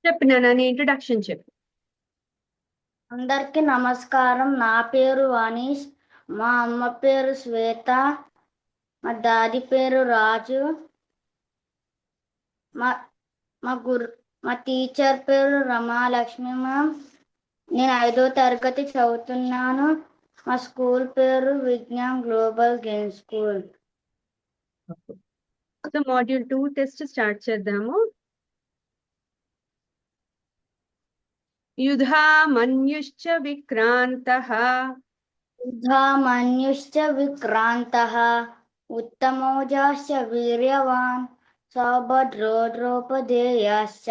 చెప్పినా నీ ఇంట్రొడక్షన్ చెప్పు. అందరికీ నమస్కారం. నా పేరు అనీష్. మా అమ్మ పేరు శ్వేత. మా డాడీ పేరు రాజు. మా మా గురు మా టీచర్ పేరు రమాలక్ష్మి మ్యామ్. నేను 5వ తరగతి చదువుతున్నాను. మా స్కూల్ పేరు Vignan global games school. So module 2 test start చేద్దాము. యుధామన్యుశ్చ విక్రాంతః యుధామన్యుశ్చ విక్రాంతః ఉత్తమౌజాశ్చ వీర్యవాన్ సౌభద్రో ద్రౌపదేయాశ్చ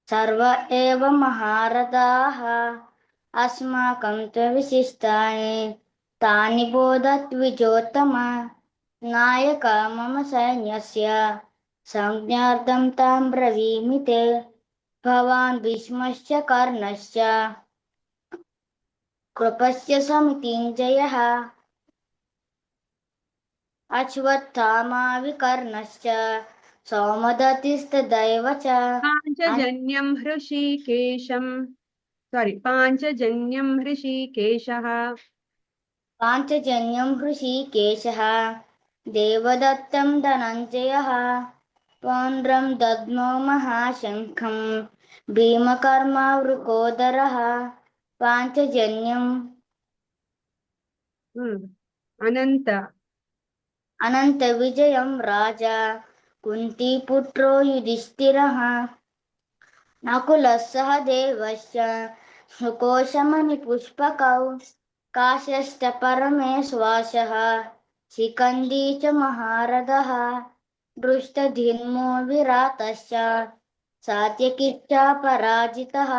सर्व एव महारथाः अस्माकं च विशिष्टानि तानि बोधद्विजोत्तम नायक मम सैन्यस्य संज्ञार्थं तां ब्रवीमि ते भवान् भीष्मश्च कर्णश्च कृपस्य समितिञ्जयः अश्वत्थामा विकर्णश्च सौमदत्तिस्तदैव च पाञ्चजन्यं हृषीकेशः पाञ्चजन्यं हृषीकेशः देवदत्तं धनञ्जयः पौण्ड्रं दद्मो महाशङ्खं भीमकर्मा वृकोदरः पाञ्चजन्यम् अनन्तविजयं राजा कुन्तीपुत्रो युधिष्ठिरः नकुलः सहदेवश्च सुकोशमणिपुष्पकौ काश्यश्च परमेश्वासः शिखण्डी च महारथः दृष्टधिन्मो विराटश्च सात्यकिश्च पराजितः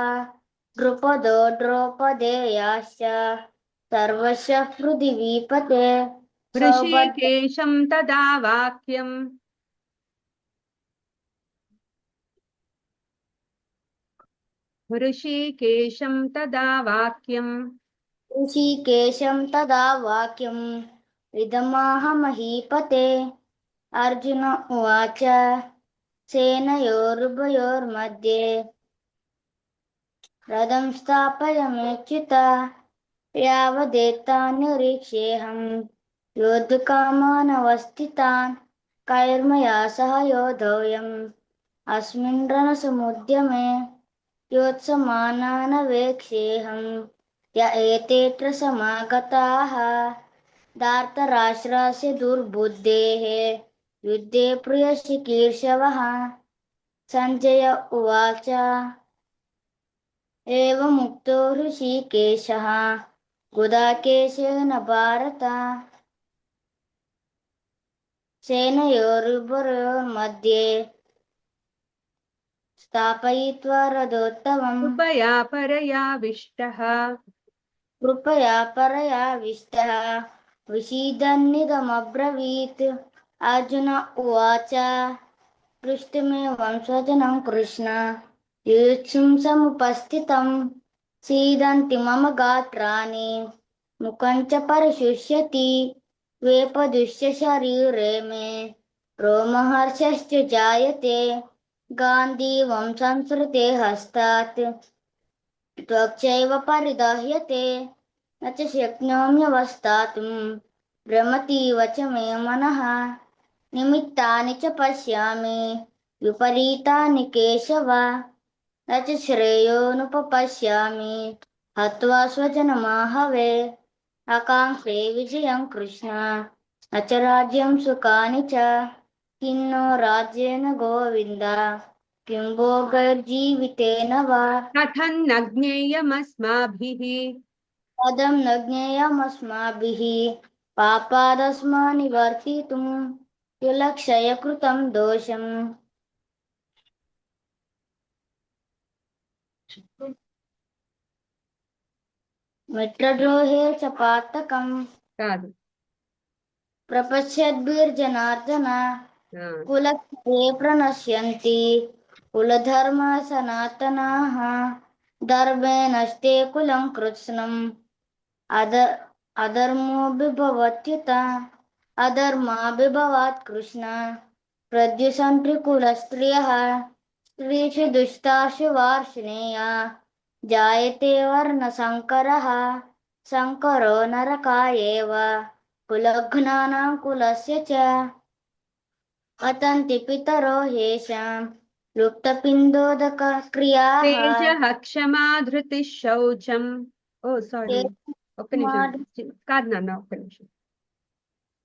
द्रुपदो द्रौपदेयाश्च सर्वस्य पृथिवीपते हृषीकेशं तदा वाक्यम् ऋषिकेशं तदा वाक्यम् इदमाह महीपते अर्जुन उवाच सेनयोरुभयोर्मध्ये रथं स्थापयाम्युच्युत यावदेतान्निरीक्ष्येऽहं योद्धुकामानवस्थितान् कैर्मया सह योद्धव्यम् अस्मिन् रणसमुद्यमे योत्समानानवेक्ष्येऽहं य एतेऽत्र समागताः धार्तराष्ट्रस्य दुर्बुद्धेः युद्धे प्रियचिकीर्षवः सञ्जय उवाच एवमुक्तो हृषीकेशः गुडाकेशेन भारत सेनयोरुभयोर्मध्ये स्थापयित्वा रथोत्तमम् कृपया परयाविष्टः विषीदन्निदमब्रवीत् अर्जुन उवाच पृष्ठमेवं स्वजनं कृष्ण युयुत्सुं समुपस्थितं सीदन्ति मम गात्राणि मुखं च परिशुष्यति वेपदुश्च शरीरे मे रोमहर्षश्च जायते गान्धीवं संसृते हस्तात् त्वक्चैव परिदह्यते न च शक्नोम्यवस्थातुं भ्रमतीव च मे मनः निमित्तानि च पश्यामि विपरीतानि केशव न च श्रेयोनुपपश्यामि हत्वा स्वजनमाहवे आकाङ्क्षे विजयं कृष्ण न च राज्यं सुखानि च किन्नो राज्येन गोविन्द किं भोगैर्जीवितेन वा कथं न ज्ञेयमस्माभिः पदं न ज्ञेयमस्माभिः पापादस्मान्निवर्तितुं विलक्षय कृतं दोषम् मित्रद्रोहे च पातकं కాదు प्रपश्यद्भिर्जनार्दन कुलक्षये प्रणश्यन्ति कुलधर्म सनातनाः धर्मे नष्टे कुलं कृत्स्नम् अधर्मो विभवत्युत अधर्माभिभवात् कृष्ण प्रद्युषन्ति कुलस्त्रियः स्त्रीषु दुष्टासु वार्ष्णेया जायते वर्णशङ्करः शङ्करो नरकायेव कुलघ्नानां कुलस्य च पतन्ति पितरो येषां लुप्तपिण्डोदकक्रियाः తేజః క్షమా ధృతిः శౌచం. ఓ సారీ, ఒక్క నిమిషం. కాదు నాన్న, ఒక్క నిమిషం.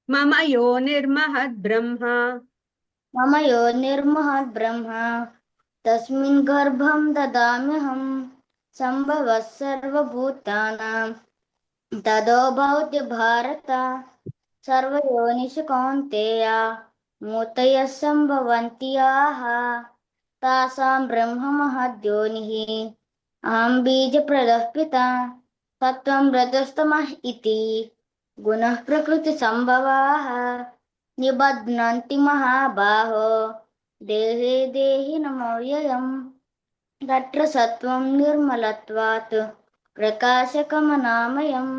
మమ యో నిర్మహద్ బ్రహ్మ. मम यो निर्महद् ब्रह्म तस्मिन् गर्भं ददाम्यहं सम्भवः सर्वभूतानां ततो भवति भारत सर्वयोनिषु कौन्तेय मूर्तयः सम्भवन्ति याः तासां ब्रह्म महद्योनिः अहं बीजप्रदः पिता सत्त्वं रजस्तमः इति गुणः प्रकृतिसम्भवाः निबध्नन्ति महाबाहो देहे देहिनमव्ययम् तत्र सत्त्वं निर्मलत्वात् प्रकाशकमनामयम्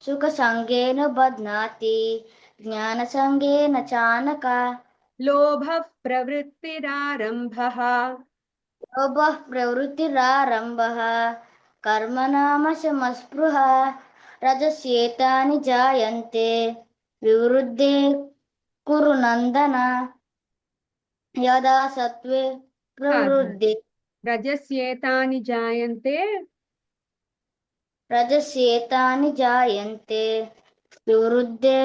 सुखसङ्गेन बध्नाति ज्ञानसङ्गेन चानक लोभः प्रवृत्तिरारम्भः. लोभः प्रवृत्तिरारम्भः कर्मणामशमस्पृहा रजस्येतानि जायन्ते विवृद्धे कुरु नन्दन यदा सत्त्वे प्रवृद्धे రజస్యేతాని జాయంతే रजस्येतानि जायन्ते विवृद्धे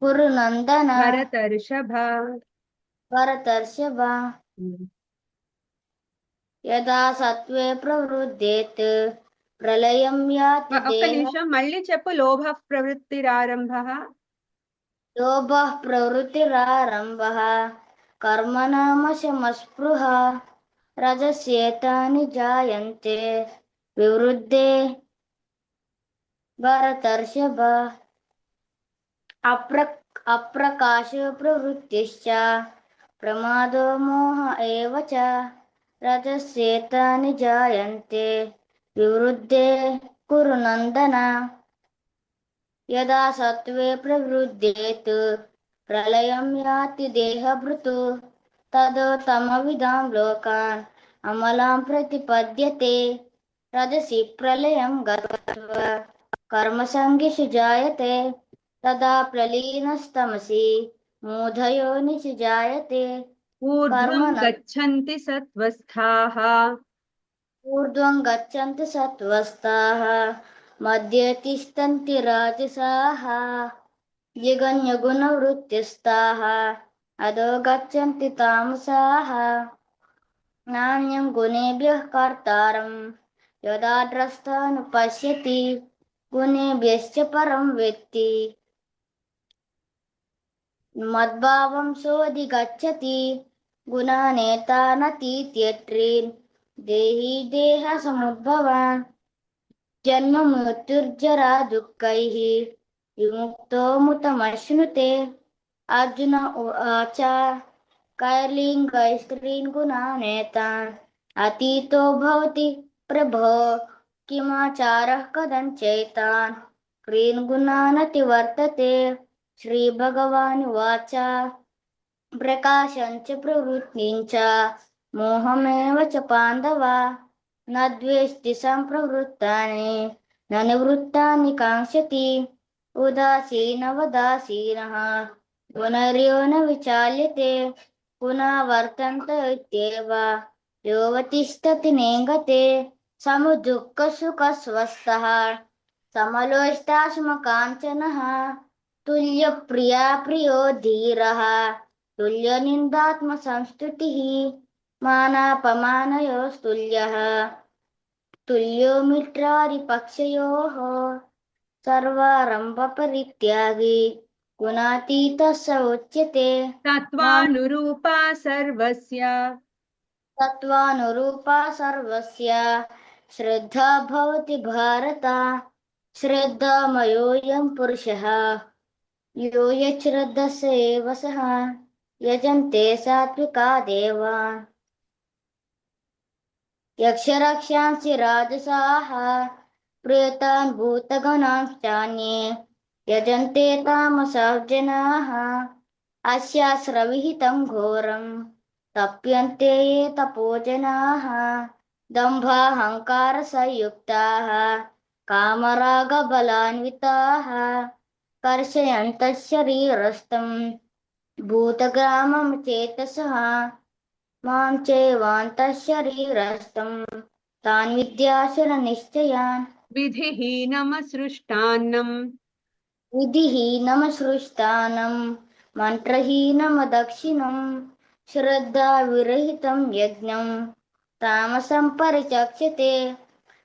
कुरु नन्दन భరతర్షభ. भरतर्षभ यदा सत्त्वे प्रवृद्धेत् प्रलयं याति ఒక్క देह నిమిషం, మళ్ళీ చెప్పు. లోభ ప్రవృత్తిరారంభः. लोभः प्रवृत्तिरारम्भः कर्मणामशमस्पृहा रजस्येतानि जायन्ते विवृद्धे भरतर्षभ अप्रकाश प्रवृत्तिश्च प्रमादो मोह एव च रजस्येतानि जायन्ते विवृद्धे कुरु नन्दन यदा सत्त्वे प्रवृद्धेत् प्रलयं याति देहभृतु तदो तमविदां लोकान् अमलां प्रतिपद्यते रजसि प्रलयं गत्वा कर्मसङ्गिषु जायते तदा प्रलीनस्तमसि मूढयोनिषु जायते ఊర్ధ్వం कर्मण గచ్చन्తి సత్వస్థాః. ऊर्ध्वं गच्छन्ति सत्त्वस्ताः मध्ये तिष्ठन्ति राजसाः जिगण्यगुणवृत्तिस्ताः अधो गच्छन्ति तामसाः नान्यं गुणेभ्यः कर्तारं यदा द्रष्टानुपश्यति गुणेभ्यश्च परं वेत्ति मद्भावं सोऽधिगच्छति गुणानेतानतीत्यत्रीन् देही देहसमुद्भवान् जन्म मृत्युर्जरा दुःखैः विमुक्तो मुतमश्नुते अर्जुन उवाच कैर्लिङ्गैस्त्रीन् गुणानेतान् अतीतो भवति प्रभो किमाचारः कथञ्चैतान् क्रीन् गुणानतिवर्तते श्रीभगवानुवाच प्रकाशञ्च प्रवृत्तिञ्च मोहमेव च पाण्डव न द्वेष्टि सम्प्रवृत्तानि न निवृत्तानि काङ्क्षति उदासीनवदासीनः गुणर्यो न विचाल्यते पुनः वर्तन्त इत्येव योऽवतिष्ठति नेङ्गते समुदुःखसुखस्वस्थः समलोष्टाश्मकाञ्चनः तुल्यप्रिया प्रियो धीरः तुल्यनिन्दात्मसंस्तुतिः मानापमानयोस्तुल्यः तुल्यो मित्रारिपक्षयोः सर्वारम्भपरित्यागी गुणातीतः स उच्यते తత్వానురూపా సర్వస్య. तत्त्वानुरूपा सर्वस्य श्रद्धा भवति भारत श्रद्धामयोऽयं पुरुषः यो यच्छ्रद्धस्य एव सः यजन्ते सात्विका देवान् यक्षरक्षांसि राजसाः प्रेतान् भूतगणांश्चान्ये यजन्ते तामसाः जनाः అస్యాస్రవిహితం ఘోరం తప్యంతే ఏ తపోజనాః దంభాహంకార సంయుక్తాః కామరాగబలాన్వితాః కర్షయంతః శరీరస్థం భూతగ్రామం చేతసః మాం చైవాంతః శరీరస్థం తాన్ విద్యాసుర నిశ్చయాన్ విధిహీనమసృష్టాన్నం విధిహీనమసృష్టానం మంత్రహీనమదక్షిణం శ్రద్ధావిరహితం యజ్ఞం తామసం పరిచక్ష్యతే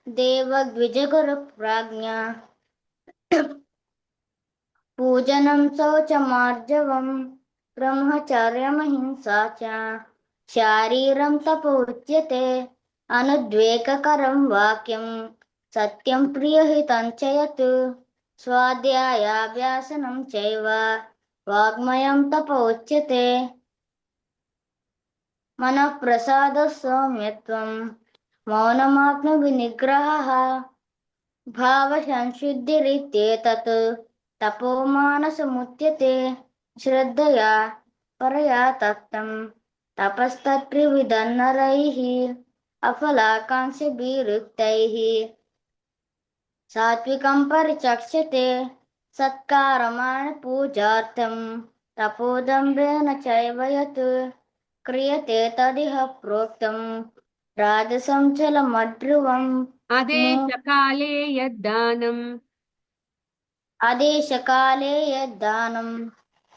దేవద్విజగురు ప్రాజ్ఞ పూజనం శౌచమార్జవం బ్రహ్మచర్యమహింసా చ శారీరం తపోచ్యతే అనుద్వేగకరం వాక్యం సత్యం ప్రియహితం చ యత్ స్వాధ్యాయాభ్యాసనం చైవ వాగ్మయం తపోచ్యతే మనః ప్రసాద సౌమ్యత్వం మౌనమాత్మ వినిగ్రహః భావ సంశుద్ధిరిత్యేతత్ తపోమానసముచ్యతే శ్రద్ధయా పరయా తప్తం తపస్తత్త్రివిధన్నరైః అఫలాకాంక్షభిరుక్తైః సాత్వికం పరిచక్ష్యతే సత్కారమాణ పూజార్థం తపోదంభేన చైవ యత్ క్రియతే తదిహ ప్రోక్తం రాజసం చలమధ్రువం ఆదేశకాలే యద్దానం ఆదేశకాలే యద్దానం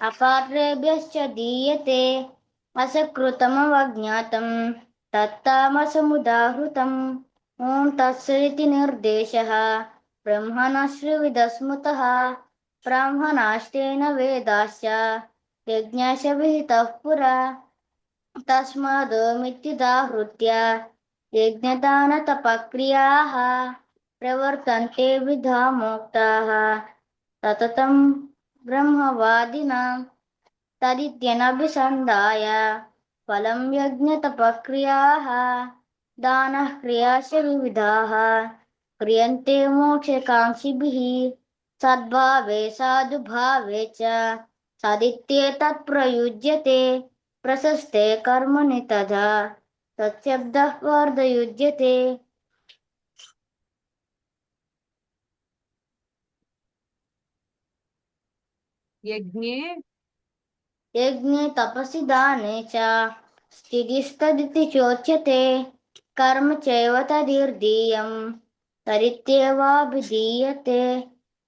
అపాత్రేభ్యశ్చ దీయతే అసకృతమవజ్ఞాతం తత్తామసముదాహృతం ఓం తత్సదితి నిర్దేశः బ్రహ్మణశ్రీవిదస్మృతः బ్రాహ్మణాశ్చేన వేదాశ్చ యజ్ఞాశ్చ విహితః పురా తస్మాదోమిత్యుదాహృత్య యజ్ఞదానతపక్రియాः ప్రవర్తంతే విధామోక్తాः సతతం బ్రహ్మవాదినాం తదిత్యనభిసంధాయ ఫలం యజ్ఞతపక్రియాः దానః క్రియాశ్చ వివిధాः క్రియంతే మోక్షకాంక్షిభిः సద్భావే సాధుభావే చ సదిత్యేతత్ ప్రయుజ్యతే ప్రశస్తే కర్మణి తథా తచ్చబ్దః వర్ధయుజ్యతే యజ్ఞే యజ్ఞే తపసి దానే చ స్థితిస్తదితి చోచ్యతే కర్మ చైవ తదిర్దీయం తదిత్యేవాభిధీయతే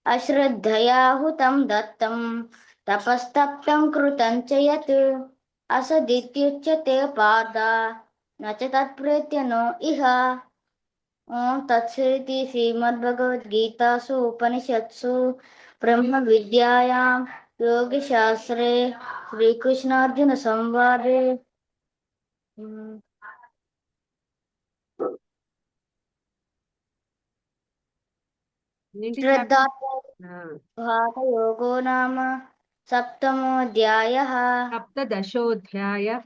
అశ్రద్ధయా హుతం దత్తం తపస్తప్తం కృతం చ యత్ అసదిత్యుచ్యతే పార్థ న చ తత్ప్రేత్య నో ఇహ ఓం తత్సదితి శ్రీమద్భగవద్గీతాసు ఉపనిషత్సు బ్రహ్మ విద్యాయాం యోగశాస్త్రే శ్రీకృష్ణార్జున సంవాదే ఏంటి శ్రద్ధాయోగో నామ సప్తమోऽధ్యాయः సప్తదశోధ్యాయః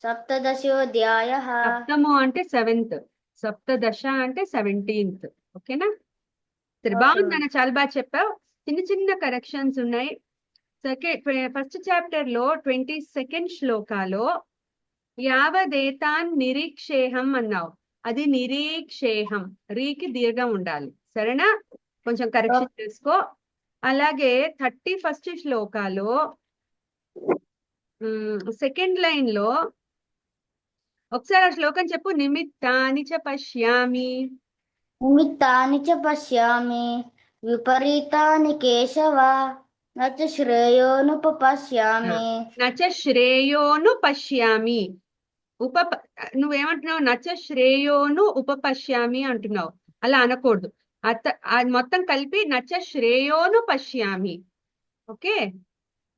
సప్తదశోऽధ్యాయः సప్తము అంటే 7th, సప్తదశ అంటే 17th. ఓకేనా? సరే, బాగుందన్న, చాలా బాగా చెప్పావు. చిన్న చిన్న కరెక్షన్స్ ఉన్నాయి. ఫస్ట్ చాప్టర్ లో 22nd శ్లోకాలో యావదేతాన్ నిరీక్షేహం అన్నావు. అది నిరీక్షేహం, రీకి దీర్ఘం ఉండాలి. సరేనా? కొంచెం కరెక్షన్ చేసుకో. అలాగే 31st శ్లోకాలో సెకండ్ లైన్ లో ఒకసారి ఆ శ్లోకం చెప్పు. నిమిత్తాని చ పశ్యామి, నిమిత్తాని చ పశ్యామి విపరీతాని కేశవ నచ శ్రేయోనుపపశ్యామి. నచ శ్రేయోను పశ్యామి. నువ్వేమంటున్నావు? నచ శ్రేయోను ఉపపశ్యామి అంటున్నావు. అలా అనకూడదు. అది మొత్తం కలిపి నచ శ్రేయోను పశ్యామి. ఓకే,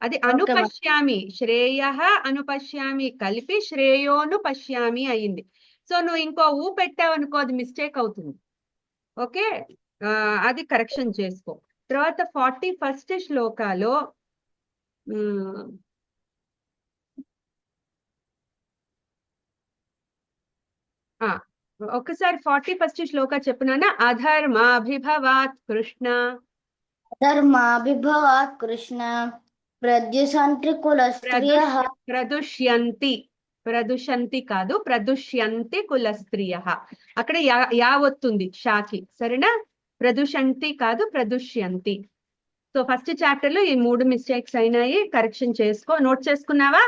అది అనుపశ్యామి. శ్రేయ అనుపశ్యామి కలిపి శ్రేయోను పశ్యామి అయింది. సో నువ్వు ఇంకో ఊ పెట్టావు అనుకో, అది మిస్టేక్ అవుతుంది. ఓకే, అది కరెక్షన్ చేసుకో. తర్వాత 41st శ్లోకాలో ఒకసారి 41st శ్లోక చెప్పునా? అధర్మాభిభవాత్ కృష్ణ, అధర్మాభిభవాత్ కృష్ణ ప్రద్యుషంతి కుల స్త్రియః. ప్రదుష్యంతి, ప్రదుషంతి కాదు, ప్రదుష్యంతి కుల స్త్రియ. అక్కడ యా వస్తుంది షాకి, సరేనా? ప్రదుషంతి కాదు, ప్రదుష్యంతి. సో ఫస్ట్ చాప్టర్ లో ఈ 3 మిస్టేక్స్ అయినాయి, కరెక్షన్ చేసుకో. నోట్ చేసుకున్నావా?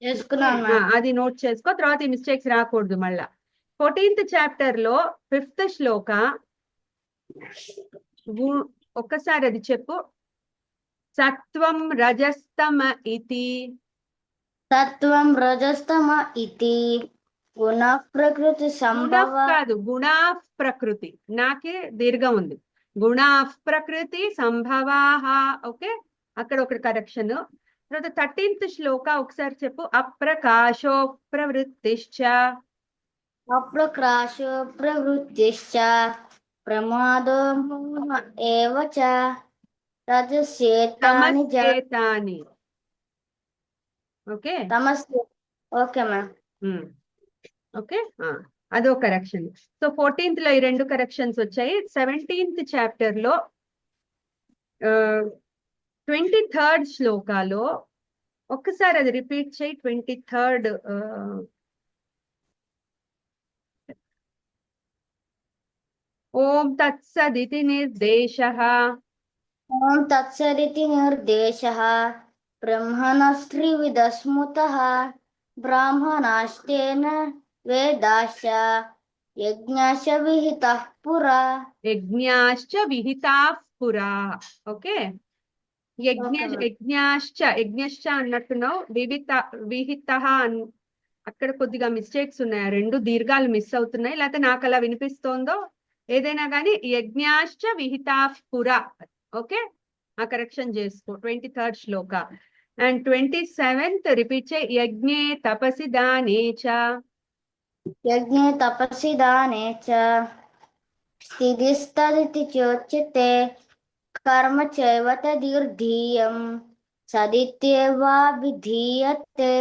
చేసుకున్నాను మ్యామ్. అది నోట్ చేసుకో, తర్వాత ఈ మిస్టేక్స్ రాకూడదు మళ్ళా. 14th చాప్టర్ లో 5th శ్లోక, ఒక్కసారి అది చెప్పు. సత్వం రజస్తమ ఇతి. సత్వం రజస్తమ ఇతి గుణ ప్రకృతి సంభవ. కాదు, గుణా ప్రకృతి, నాకే దీర్ఘం ఉంది. గుణా ప్రకృతి సంభవాహ. ఓకే, అక్కడ ఒక కరెక్షన్. తర్వాత 13th శ్లోక ఒకసారి చెప్పు. అప్రకాశో ప్రవృత్తిశ్చ. అప్రకాశో ప్రవృత్తిశ్చ ప్రమాదో ఏవ చ రజస్యేతాని తమస్యేతాని. Okay, okay ma'am. ఓకే, అదో కరెక్షన్. సో 14th లో ఈ 2 కరెక్షన్స్ వచ్చాయి. 17th చాప్టర్ లో 23rd శ్లోకాలో ఒక్కసారి అది రిపీట్ చేయి. 23rd. ఓం తత్సదితి నిర్దేశః. ఓం తత్సదితి నిర్దేశః బ్రహ్మణస్త్రివిధ స్మృతః బ్రాహ్మణాస్తేన వేదాశ్చ యజ్ఞాశ్చ విహితః పురా. యజ్ఞాశ్చ విహితాః పురా. ఓకే, యజ్ఞశ్చ అన్నట్టున్నావు. విహితః అక్కడ కొద్దిగా మిస్టేక్స్ ఉన్నాయి, 2 దీర్ఘాలు మిస్ అవుతున్నాయి. లేకపోతే నాకు అలా వినిపిస్తోందో ఏదైనా కానీ, యజ్ఞాశ్చ విహితాః పురా. ఓకే, ఆ కరెక్షన్ చేసుకో. 23rd Shloka. And 27th repeat చే. యజ్ఞే తపసి దానే చ. యజ్ఞే తపసి దానే చ స్థితిస్తదితి చోచ్యతే కర్మ చైవ తదీర్ధీయం సదిత్యేవా విధీయతే.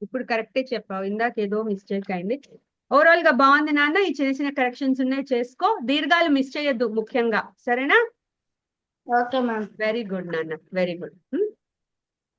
ఇప్పుడు కరెక్టే చెప్పావు, ఇందాక ఏదో మిస్టేక్ అయింది. ఓవరాల్ గా బాగుంది నాన్న. ఈ చిన్న చిన్న కరెక్షన్స్ ఉన్నాయి, చేసుకో. దీర్ఘాలు మిస్ చేయొద్దు ముఖ్యంగా, సరేనా? Okay ma'am. వెరీ గుడ్ నాన్న, వెరీ గుడ్.